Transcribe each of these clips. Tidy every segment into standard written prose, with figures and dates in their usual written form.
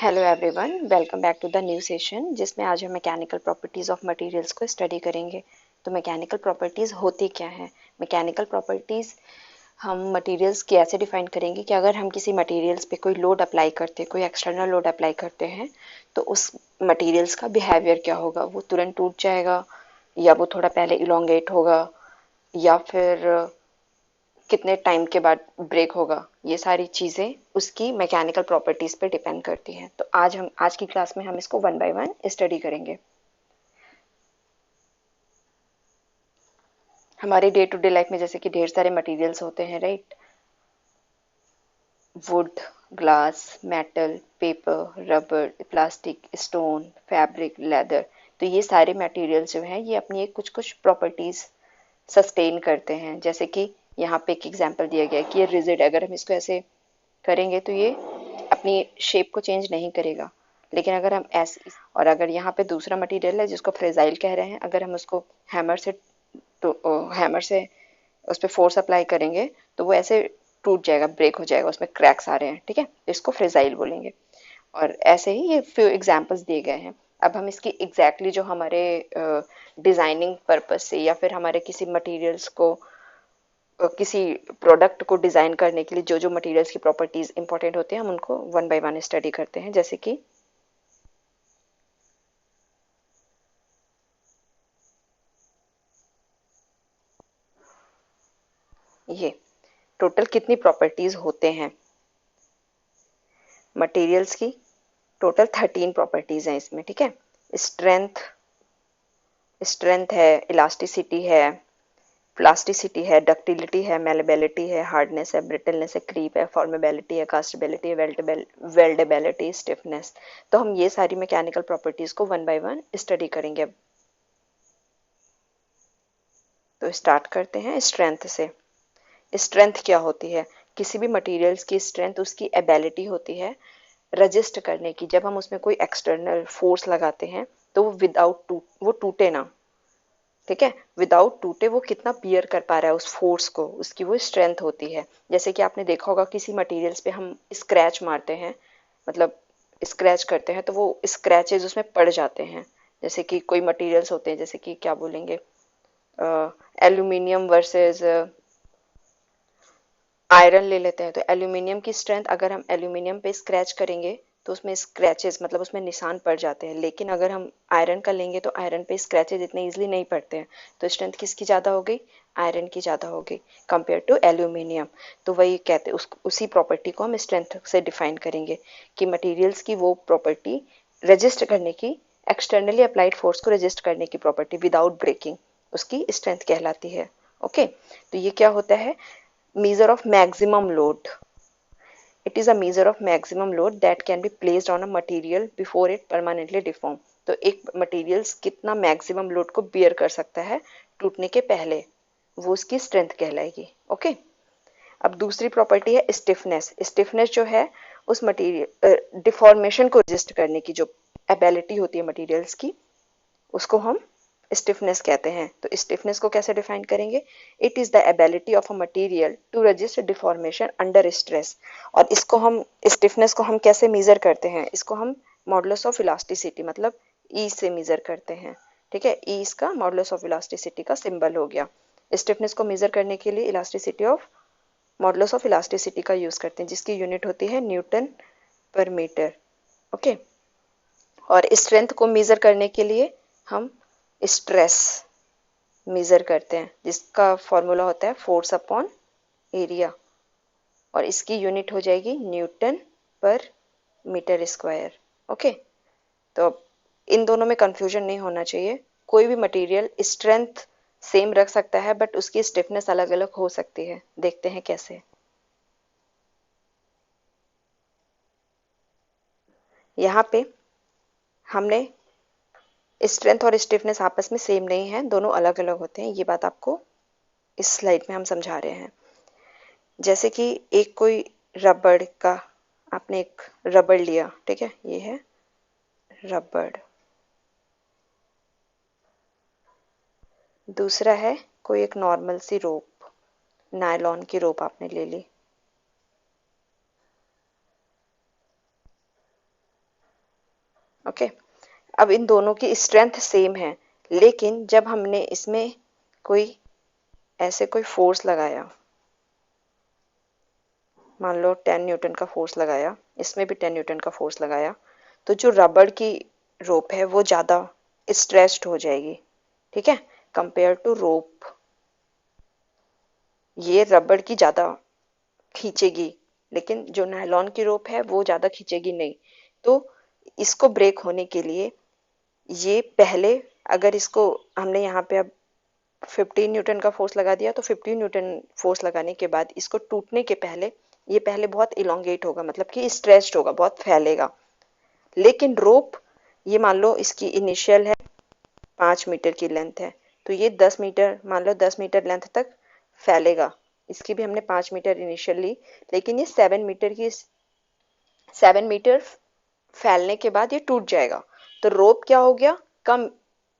Hello everyone, welcome back to the new session जिसमें आज हम मैकेनिकल प्रॉपर्टीज़ ऑफ मटेरियल्स को स्टडी करेंगे। तो मैकेनिकल प्रॉपर्टीज़ होती क्या हैं? मैकेनिकल प्रॉपर्टीज़ हम मटेरियल्स की ऐसे डिफाइन करेंगे कि अगर हम किसी मटेरियल्स पे कोई लोड अप्लाई करते हैं, कोई एक्सटर्नल लोड अप्लाई करते हैं, तो उस मटेरियल्स का बिहेवियर क्या होगा। वो तुरंत टूट जाएगा, या वो थोड़ा पहले इलोंगेट होगा, या फिर कितने टाइम के बाद ब्रेक होगा। ये सारी चीज़ें उसकी मैकेनिकल प्रॉपर्टीज़ पे डिपेंड करती हैं। तो आज की क्लास में हम इसको वन बाय वन स्टडी करेंगे। हमारे डे टू डे लाइफ में जैसे कि ढेर सारे मटेरियल्स होते हैं, right. Would, glass, metal, paper, rubber, plastic, stone, fabric, leather. तो ये सारे मटेरियल्स जो हैं ये अपनी एक कुछ कुछ प्रॉपर्टीज़ सस्टेन करते हैं। जैसे कि यहाँ पे एक एग्जांपल दिया गया है कि ये रिजिड, अगर हम इसको ऐसे करेंगे तो ये अपनी शेप को चेंज नहीं करेगा। लेकिन अगर हम ऐसे, और अगर यहाँ पे दूसरा मटेरियल है जिसको फ्रेजाइल कह रहे हैं, अगर हम उसको हैमर से हैमर से उस पर फोर्स अप्लाई करेंगे तो वो ऐसे टूट जाएगा, ब्रेक हो जाएगा, उसमें क्रैक्स आ रहे हैं, ठीक है। इसको फ्रेजाइल बोलेंगे। और ऐसे ही ये फ्यू एग्जांपल्स दिए गए हैं। अब हम इसकी एग्जैक्टली जो हमारे डिजाइनिंग पर्पस से या फिर हमारे किसी मटेरियल्स को किसी प्रोडक्ट को डिजाइन करने के लिए जो जो मटेरियल्स की प्रॉपर्टीज इंपॉर्टेंट होती हैं, हम उनको वन बाय वन स्टडी करते हैं। जैसे कि ये टोटल कितनी प्रॉपर्टीज होते हैं मटेरियल्स की? टोटल 13 प्रॉपर्टीज हैं इसमें, ठीक है। स्ट्रेंथ स्ट्रेंथ है, इलास्टिसिटी है, प्लास्टिसिटी है, डक्टिलिटी है, मेलेबिलिटी है, हार्डनेस है, ब्रिटलनेस है, क्रीप है, फॉर्मेबिलिटी है, कास्टेबिलिटी है, वेल्डेबिलिटी, स्टिफनेस। तो हम ये सारी मैकेनिकल प्रॉपर्टीज को वन बाय वन स्टडी करेंगे अब। तो स्टार्ट करते हैं स्ट्रेंथ से। स्ट्रेंथ क्या होती है? किसी भी मटेरियल्स की स्ट्रेंथ उसकी एबिलिटी होती है रजिस्ट करने की। जब हम उसमें कोई एक्सटर्नल फोर्स लगाते हैं तो वो वो टूटे ना, ठीक है। विदाउट टूटे वो कितना बियर कर पा रहा है उस फोर्स को, उसकी वो स्ट्रेंथ होती है। जैसे कि आपने देखा होगा किसी मटेरियल्स पे हम स्क्रैच मारते हैं, मतलब स्क्रैच करते हैं, तो वो स्क्रैचेस उसमें पड़ जाते हैं। जैसे कि कोई मटेरियल्स होते हैं, जैसे कि क्या बोलेंगे, एल्यूमिनियम वर्सेस आयरन ले लेते हैं। तो एल्यूमिनियम की स्ट्रेंथ, अगर हम एल्यूमिनियम पे स्क्रैच करेंगे तो उसमें स्क्रैचेस, मतलब उसमें निशान पड़ जाते हैं। लेकिन अगर हम आयरन का लेंगे तो आयरन पे स्क्रैचेस इतने इजीली नहीं पड़ते हैं। तो स्ट्रेंथ किसकी ज़्यादा हो गई? आयरन की ज़्यादा हो गई कंपेयर टू एल्यूमिनियम। तो वही कहते हैं, उसी प्रॉपर्टी को हम स्ट्रेंथ से डिफाइन करेंगे कि मटीरियल्स की वो प्रॉपर्टी रजिस्ट करने की, एक्सटर्नली अप्लाइड फोर्स को रजिस्ट करने की प्रॉपर्टी विदाउट ब्रेकिंग, उसकी स्ट्रेंथ कहलाती है। ओके, तो ये क्या होता है? measure of maximum load. It is a measure of maximum load that can be placed on a material before it permanently deform. तो एक मटेरियल्स कितना मैक्सिमम लोड को बियर कर सकता है टूटने के पहले, वो उसकी स्ट्रेंथ कहलाएगी। ओके, अब दूसरी प्रॉपर्टी है स्टिफनेस। स्टिफनेस जो है उस मटेरियल डिफॉर्मेशन को रजिस्ट करने की जो एबिलिटी होती है मटेरियल्स की, उसको हम स्टिफनेस कहते हैं। तो स्टिफनेस को कैसे डिफाइन करेंगे? It is the ability of a material to resist deformation under stress. और इसको हम, स्टिफनेस को हम कैसे मेजर करते हैं? इसको हम मॉडुलस ऑफ इलास्टिसिटी, मतलब ई से मेजर करते हैं, ठीक है। ई इसका मॉडुलस ऑफ इलास्टिसिटी का सिंबल हो गया। स्टिफनेस को मेजर करने के लिए elasticity of, modulus of elasticity का यूज करते हैं, जिसकी यूनिट होती है न्यूटन पर मीटर। ओके, और स्ट्रेंथ को मेजर करने के लिए हम स्ट्रेस मेजर करते हैं, जिसका फॉर्मूला होता है फोर्स अपॉन एरिया, और इसकी यूनिट हो जाएगी न्यूटन पर मीटर स्क्वायर। ओके, तो इन दोनों में कंफ्यूजन नहीं होना चाहिए। कोई भी मटेरियल स्ट्रेंथ सेम रख सकता है बट उसकी स्टिफनेस अलग अलग हो सकती है। देखते हैं कैसे। यहाँ पे हमने स्ट्रेंथ और स्टिफनेस आपस में सेम नहीं है, दोनों अलग अलग होते हैं। ये बात आपको इस स्लाइड में हम समझा रहे हैं। जैसे कि एक कोई रबड़ का, आपने एक रबड़ लिया, ठीक है, ये है रबड़। दूसरा है कोई एक नॉर्मल सी रोप, नायलॉन की रोप आपने ले ली। ओके। अब इन दोनों की स्ट्रेंथ सेम है, लेकिन जब हमने इसमें कोई ऐसे कोई फोर्स लगाया, मान लो 10 न्यूटन का फोर्स लगाया, इसमें भी 10 न्यूटन का फोर्स लगाया, तो जो रबड़ की रोप है वो ज़्यादा स्ट्रेच्ड हो जाएगी, ठीक है, कंपेयर टू रोप। ये रबड़ की ज़्यादा खींचेगी, लेकिन जो नायलॉन की रोप है वो ज़्यादा खींचेगी नहीं। तो इसको ब्रेक होने के लिए ये पहले, अगर इसको हमने यहाँ पे अब 15 न्यूटन का फोर्स लगा दिया, तो 15 न्यूटन फोर्स लगाने के बाद इसको टूटने के पहले ये पहले बहुत इलोंगेट होगा, मतलब कि स्ट्रेच्ड होगा, बहुत फैलेगा। लेकिन रोप, ये मान लो इसकी इनिशियल है 5 मीटर की लेंथ है, तो ये 10 मीटर, मान लो 10 मीटर लेंथ तक फैलेगा। इसकी भी हमने 5 मीटर इनिशियल ली, लेकिन ये 7 मीटर फैलने के बाद ये टूट जाएगा। तो रोप क्या हो गया, कम,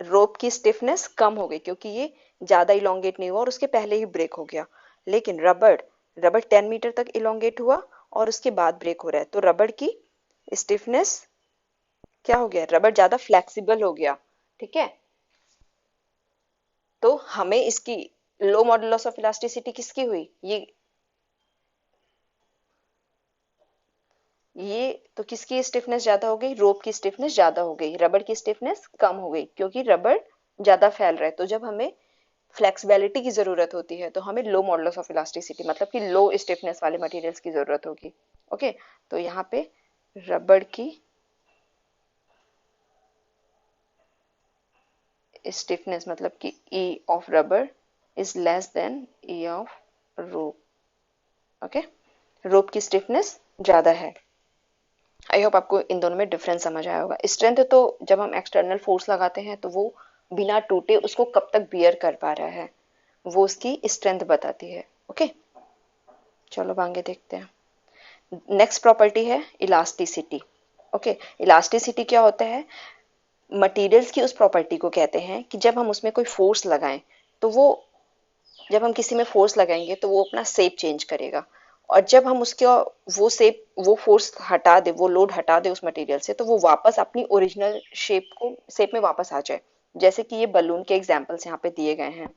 रोप की स्टिफनेस कम हो गई, क्योंकि ये ज्यादा इलोंगेट नहीं हुआ और उसके पहले ही ब्रेक हो गया। लेकिन रबड़, रबड़ 10 मीटर तक इलोंगेट हुआ और उसके बाद ब्रेक हो रहा है, तो रबड़ की स्टिफनेस क्या हो गया, रबड़ ज्यादा फ्लेक्सिबल हो गया, ठीक है। तो हमें इसकी लो मॉडुलस ऑफ इलास्टिसिटी किसकी हुई, ये तो किसकी स्टिफनेस ज्यादा हो गई, रोप की स्टिफनेस ज्यादा हो गई, रबड़ की स्टिफनेस कम हो गई, क्योंकि रबड़ ज्यादा फैल रहा है। तो जब हमें फ्लेक्सिबिलिटी की जरूरत होती है तो हमें लो मॉडुलस ऑफ इलास्टिसिटी, मतलब कि लो स्टिफनेस वाले मटेरियल्स की जरूरत होगी। ओके, तो यहाँ पे रबड़ की स्टिफनेस, मतलब कि E of rubber is less than E of rope. Okay, rope की स्टिफनेस ज्यादा है। आई होप आपको इन दोनों में डिफरेंस समझ आया होगा। स्ट्रेंथ तो जब हम एक्सटर्नल फोर्स लगाते हैं तो वो बिना टूटे उसको कब तक बियर कर पा रहा है, वो उसकी स्ट्रेंथ बताती है। ओके, चलो अब आगे देखते हैं। नेक्स्ट प्रॉपर्टी है इलास्टिसिटी। ओके, इलास्टिसिटी क्या होता है, मटेरियल्स की उस प्रॉपर्टी को कहते हैं कि जब हम उसमें कोई फोर्स लगाएं तो वो, जब हम किसी में फोर्स लगाएंगे तो वो अपना शेप चेंज करेगा, और जब हम उसका वो शेप, वो फोर्स हटा दे, वो लोड हटा दे उस मटेरियल से, तो वो वापस अपनी ओरिजिनल शेप में वापस आ जाए। जैसे कि ये बलून के एग्जांपल्स यहाँ पे दिए गए हैं,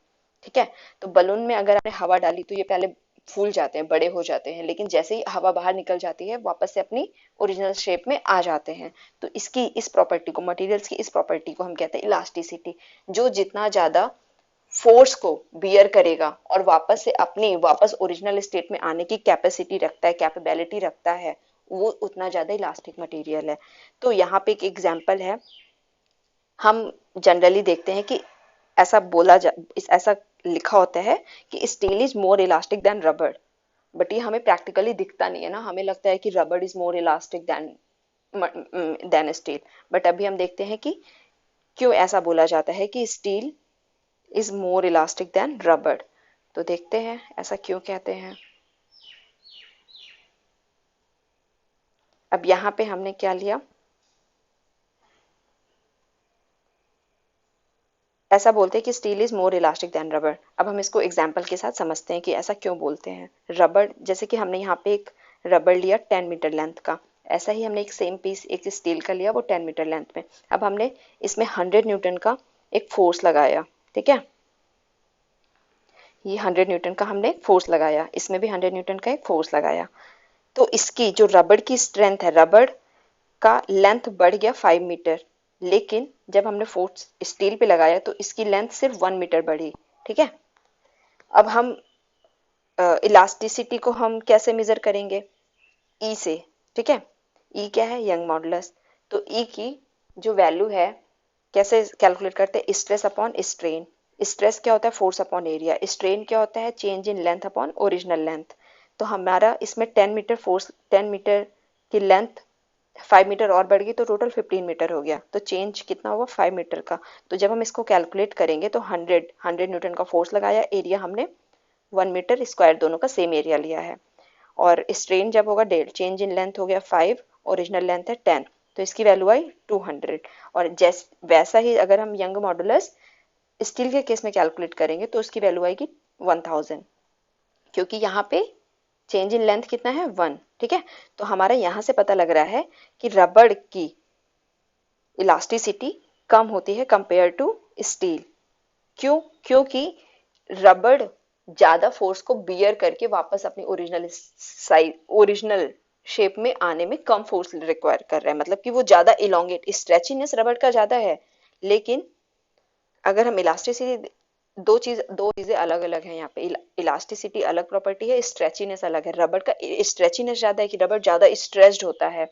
ठीक है। तो बलून में अगर आपने हवा डाली तो ये पहले फूल जाते हैं, बड़े हो जाते हैं, लेकिन जैसे ही हवा बाहर निकल जाती है वापस से अपनी ओरिजिनल शेप में आ जाते हैं। तो इसकी इस प्रॉपर्टी को, मटेरियल्स की इस प्रॉपर्टी को हम कहते हैं इलास्टिसिटी। जो जितना ज्यादा फोर्स को बियर करेगा और वापस से अपनी वापस ओरिजिनल स्टेट में आने की कैपेसिटी रखता है, कैपेबिलिटी रखता है, वो उतना ज्यादा इलास्टिक मटेरियल है। तो यहाँ पे एक एग्जांपल है, हम जनरली देखते हैं कि ऐसा ऐसा लिखा होता है कि steel is more elastic than rubber, but ये हमें प्रैक्टिकली दिखता नहीं है ना, हमें लगता है कि rubber is more elastic than steel. But अभी हम देखते हैं कि क्यों ऐसा बोला जाता है कि steel is more elastic than rubber. तो देखते हैं ऐसा क्यों कहते हैं। अब यहाँ पे हमने क्या लिया, ऐसा बोलते हैं कि steel is more elastic than rubber. अब हम इसको एग्जाम्पल के साथ समझते हैं कि ऐसा क्यों बोलते हैं। रबर, जैसे कि हमने यहाँ पे एक रबर लिया 10 मीटर लेंथ का, ऐसा ही हमने एक सेम पीस एक स्टील का लिया वो 10 मीटर लेंथ में। अब हमने इसमें 100 न्यूटन का एक फोर्स लगाया, ठीक है, ये 100 न्यूटन का हमने फोर्स लगाया, इसमें भी 100 न्यूटन का एक फोर्स लगाया। तो इसकी जो रबड़ की स्ट्रेंथ है, रबड़ का लेंथ बढ़ गया 5 मीटर, लेकिन जब हमने फोर्स स्टील पे लगाया तो इसकी लेंथ सिर्फ 1 मीटर बढ़ी, ठीक है। अब हम इलास्टिसिटी को हम कैसे मेजर करेंगे, ई से, ठीक है। ई क्या है, यंग मॉडुलस। तो ई की जो वैल्यू है, कैसे कैलकुलेट करते हैं, स्ट्रेस अपॉन स्ट्रेन। स्ट्रेस क्या होता है, फोर्स अपॉन एरिया। स्ट्रेन क्या होता है, change in length upon original length. तो हमारा इसमें 10 मीटर फोर्स, 10 मीटर की लेंथ 5 मीटर और बढ़ गई तो टोटल 15 मीटर हो गया, तो चेंज कितना हुआ 5 मीटर का। तो जब हम इसको कैलकुलेट करेंगे तो 100 न्यूटन का फोर्स लगाया, एरिया हमने 1 मीटर स्क्वायर दोनों का सेम एरिया लिया है। और स्ट्रेन जब होगा डेल, चेंज इन लेंथ हो गया 5, ओरिजिनल लेंथ है 10, तो इसकी वैल्यू आई 200। और वैसा ही अगर हम यंग मॉडुलस स्टील के केस में कैलकुलेट करेंगे तो उसकी वैल्यू आएगी 1000, क्योंकि यहाँ पे चेंज इन लेंथ कितना है 1, ठीक है। तो हमारा यहाँ से पता लग रहा है कि रबड़ की इलास्टिसिटी कम होती है कंपेयर टू स्टील। क्यों? क्योंकि रबड़ ज्यादा फोर्स को बियर करके वापस अपनी ओरिजिनल साइज, ओरिजिनल शेप में आने में कम फोर्स रिक्वायर कर रहा है, मतलब कि वो ज्यादा इलोंगेट, स्ट्रेचीनेस रबड़ का ज्यादा है। लेकिन अगर हम इलास्टिसिटी, दो चीजें अलग अलग हैं यहाँ पे। इलास्टिसिटी अलग प्रॉपर्टी है, स्ट्रेचीनेस अलग है। रबड़ का स्ट्रेचीनेस ज्यादा है कि रबड़ ज्यादा स्ट्रेच्ड होता है,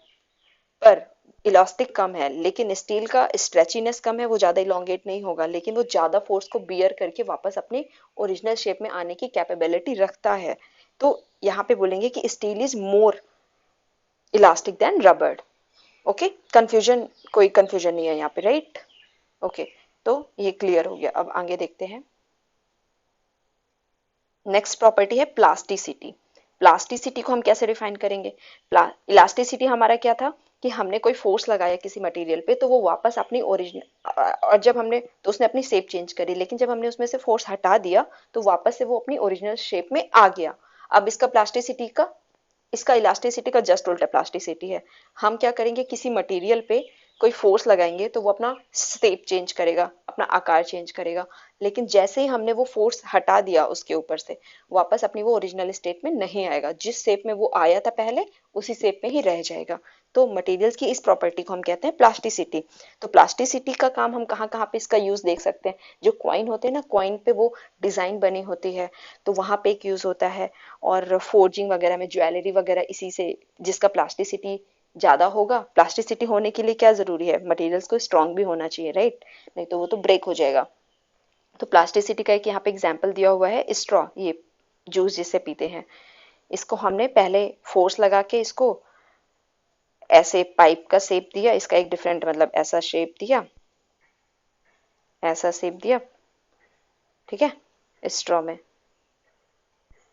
पर इलास्टिक कम है। लेकिन स्टील का स्ट्रेचीनेस कम है, वो ज्यादा इलोंगेट नहीं होगा, लेकिन वो ज्यादा फोर्स को बियर करके वापस अपनी ओरिजिनल शेप में आने की कैपेबिलिटी रखता है। तो यहाँ पे बोलेंगे कि steel is more elastic than rubber. Okay, confusion, कोई कंफ्यूजन नहीं है यहाँ पे, राइट? ओके, तो ये क्लियर हो गया। अब आगे देखते हैं। नेक्स्ट प्रॉपर्टी है प्लास्टिसिटी। प्लास्टिसिटी को हम कैसे डिफाइन करेंगे? इलास्टिसिटी हमारा क्या था कि हमने कोई फोर्स लगाया किसी मटेरियल पे तो वो वापस अपनी ओरिजिनल, और जब हमने, तो उसने अपनी शेप चेंज करी, लेकिन जब हमने उसमें से फोर्स हटा दिया तो वापस से वो अपनी ओरिजिनल शेप में आ गया। अब इसका प्लास्टिसिटी का, इसका इलास्टिसिटी का जस्ट उल्टा प्लास्टिसिटी है। हम क्या करेंगे, किसी मटेरियल पे कोई फोर्स लगाएंगे तो वो अपना शेप चेंज करेगा, अपना आकार चेंज करेगा, लेकिन जैसे ही हमने वो फोर्स हटा दिया उसके ऊपर से, वापस अपनी वो ओरिजिनल स्टेट में नहीं आएगा। जिस शेप में वो आया था पहले, उसी शेप में ही रह जाएगा। तो मटेरियल्स की इस प्रॉपर्टी को हम कहते हैं प्लास्टिसिटी। तो प्लास्टिसिटी का काम हम कहाँ कहाँ पे इसका यूज देख सकते हैं? जो कॉइन होते हैं ना, कॉइन पे वो डिजाइन बनी होती है, तो वहां पे एक यूज होता है। और फोर्जिंग वगैरह में, ज्वेलरी वगैरह, इसी से, जिसका प्लास्टिसिटी ज्यादा होगा। प्लास्टिसिटी होने के लिए क्या जरूरी है? मटेरियल्स को स्ट्रांग भी होना चाहिए, राइट? नहीं तो वो तो ब्रेक हो जाएगा। तो प्लास्टिसिटी का एक यहाँ पे एग्जांपल दिया हुआ है, स्ट्रॉ, ये जूस जिससे पीते हैं। इसको हमने पहले फोर्स लगा के इसको ऐसे पाइप का शेप दिया, इसका एक डिफरेंट, मतलब ऐसा शेप दिया, ऐसा शेप दिया, ठीक है, स्ट्रॉ में।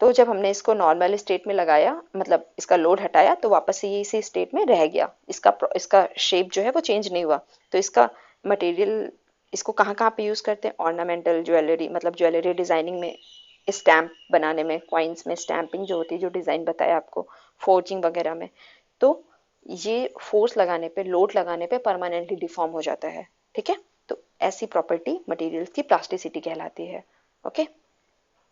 तो जब हमने इसको नॉर्मल स्टेट में लगाया, मतलब इसका लोड हटाया, तो वापस से ये इसी स्टेट में रह गया। इसका शेप जो है वो चेंज नहीं हुआ। तो इसका मटेरियल, इसको कहाँ कहाँ पे यूज करते हैं? ऑर्नामेंटल ज्वेलरी, मतलब ज्वेलरी डिजाइनिंग में, स्टैम्प बनाने में, कॉइन्स में स्टैम्पिंग जो होती है, जो डिजाइन बताया आपको, फोर्जिंग वगैरह में। तो ये फोर्स लगाने पे, लोड लगाने पे परमानेंटली डिफॉर्म हो जाता है, ठीक है? तो ऐसी प्रॉपर्टी मटेरियल्स की प्लास्टिसिटी कहलाती है। ओके,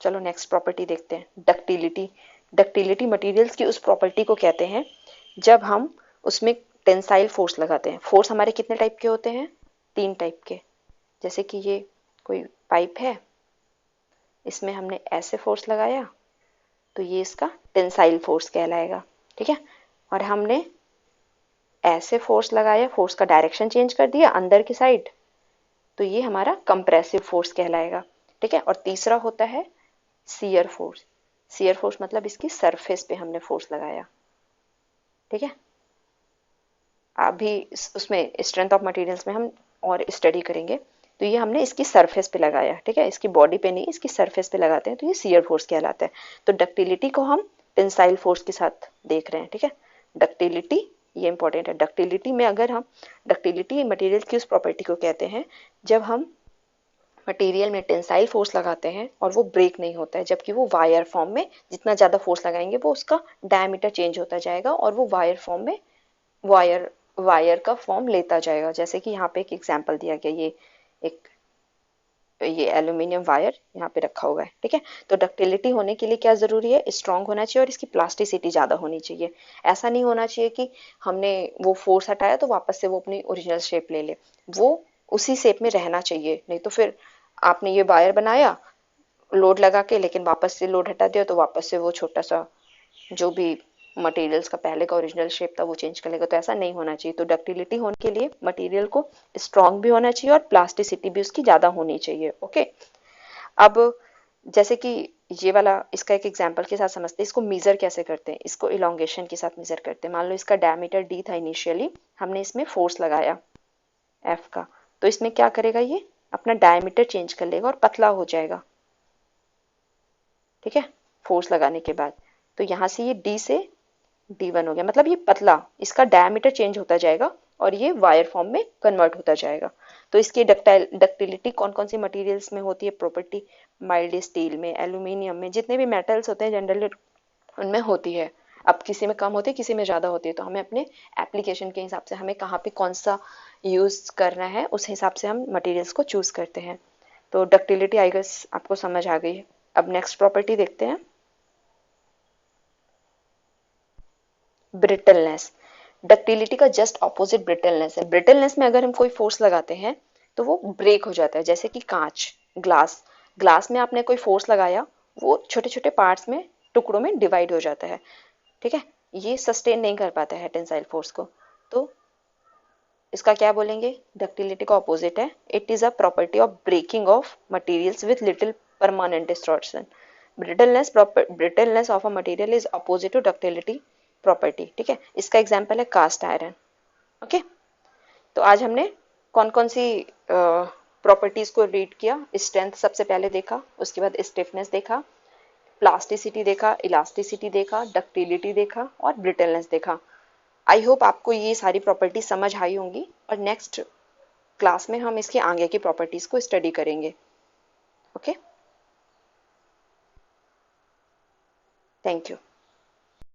चलो नेक्स्ट प्रॉपर्टी देखते हैं, डक्टिलिटी। डक्टिलिटी मटेरियल्स की उस प्रॉपर्टी को कहते हैं जब हम उसमें टेंसाइल फोर्स लगाते हैं। फोर्स हमारे कितने टाइप के होते हैं? 3 टाइप के। जैसे कि ये कोई पाइप है, इसमें हमने ऐसे फोर्स लगाया तो ये इसका टेंसाइल फोर्स कहलाएगा, ठीक है? और हमने ऐसे फोर्स लगाया, फोर्स का डायरेक्शन चेंज कर दिया अंदर की साइड, तो ये हमारा कंप्रेसिव फोर्स कहलाएगा, ठीक है? और तीसरा होता है शियर फोर्स। शियर फोर्स मतलब इसकी सरफेस पे हमने फोर्स लगाया, ठीक है? अभी उसमें स्ट्रेंथ ऑफ मटेरियल्स में हम और स्टडी करेंगे। तो ये हमने इसकी सरफेस पे लगाया, ठीक है? इसकी बॉडी पे नहीं, इसकी सरफेस पे लगाते हैं, तो ये शियर फोर्स कहलाता है। तो डक्टिलिटी को हम टेंसाइल फोर्स के साथ देख रहे हैं, ठीक है? डक्टिलिटी, ये इंपॉर्टेंट है। डक्टिलिटी में अगर हम, डक्टिलिटी मटेरियल की उस प्रॉपर्टी को कहते हैं जब हम मटेरियल में टेंसाइल फोर्स लगाते हैं और वो ब्रेक नहीं होता है, जबकि वो वायर फॉर्म में जितना ज्यादा फोर्स लगाएंगे वो उसका डायमीटर चेंज होता जाएगा और वो वायर फॉर्म में, वायर वायर का फॉर्म लेता जाएगा। जैसे कि यहाँ पे एक एग्जांपल दिया गया, एक ये एल्यूमिनियम वायर यहाँ पे रखा हुआ है, ठीक है? तो डक्टिलिटी होने के लिए क्या जरूरी है? स्ट्रांग होना चाहिए और इसकी प्लास्टिसिटी ज्यादा होनी चाहिए। ऐसा नहीं होना चाहिए कि हमने वो फोर्स हटाया तो वापस से वो अपनी ओरिजिनल शेप ले ले। वो उसी शेप में रहना चाहिए, नहीं तो फिर आपने ये वायर बनाया लोड लगा के, लेकिन वापस से लोड हटा दिया तो वापस से वो छोटा सा जो भी मटेरियल्स का पहले का ओरिजिनल शेप था वो चेंज कर लेगा। तो ऐसा नहीं होना चाहिए। तो डक्टिलिटी होने के लिए मटेरियल को स्ट्रांग भी होना चाहिए और प्लास्टिसिटी भी उसकी ज्यादा होनी चाहिए। ओके, अब जैसे कि ये वाला, इसका एक एग्जांपल के साथ समझते हैं। इसको मेजर कैसे करते हैं? इसको इलोंगेशन के साथ मेजर करते हैं। मान लो इसका डायमीटर d था इनिशियली, हमने इसमें फोर्स लगाया F का, तो इसमें क्या करेगा? ये अपना डायमीटर चेंज कर लेगा और पतला हो जाएगा, ठीक है? फोर्स लगाने के बाद तो यहाँ से ये D से D1 हो गया, मतलब ये पतला, इसका डायमीटर चेंज होता जाएगा और ये वायर फॉर्म में कन्वर्ट होता जाएगा। तो इसकी डक्टिलिटी कौन कौन सी मटेरियल्स में होती है? प्रॉपर्टी माइल्ड स्टील में, एल्यूमिनियम में, जितने भी मेटल्स होते हैं जनरली उनमें होती है। अब किसी में कम होती है, किसी में ज़्यादा होती है, तो हमें अपने एप्लीकेशन के हिसाब से हमें कहाँ पे कौन सा यूज़ करना है उस हिसाब से हम मटेरियल्स को चूज़ करते हैं। तो डक्टिलिटी आई गेस आपको समझ आ गई है। अब नेक्स्ट प्रॉपर्टी देखते हैं, ब्रिटलनेस। डक्टिलिटी का जस्ट ऑपोजिट ब्रिटलनेस है। ब्रिटलनेस में अगर हम कोई फोर्स लगाते हैं तो वो ब्रेक हो जाता है, जैसे कि कांच, ग्लास। ग्लास में आपने कोई फोर्स लगाया, वो छोटे छोटे पार्ट्स में, टुकड़ों में डिवाइड हो जाता है, ठीक है। ये सस्टेन नहीं कर पाता है टेंसाइल फोर्स को। तो इसका क्या बोलेंगे, डक्टिलिटी का ऑपोजिट है, it is a property of breaking of materials with little permanent distortion. Brittleness of a material is opposite to ductility property, ठीक है। इसका एग्जांपल है कास्ट आयरन। ओके, तो आज हमने कौन कौन सी प्रॉपर्टीज को रीड किया। स्ट्रेंथ सबसे पहले देखा, उसके बाद स्टिफनेस देखा, प्लास्टिसिटी देखा, इलास्टिसिटी देखा, डक्टिलिटी देखा और ब्रिटलनेस देखा। आई होप आपको ये सारी प्रॉपर्टी समझ आई होंगी, और नेक्स्ट क्लास में हम इसके आगे की प्रॉपर्टीज को स्टडी करेंगे। Okay, thank you.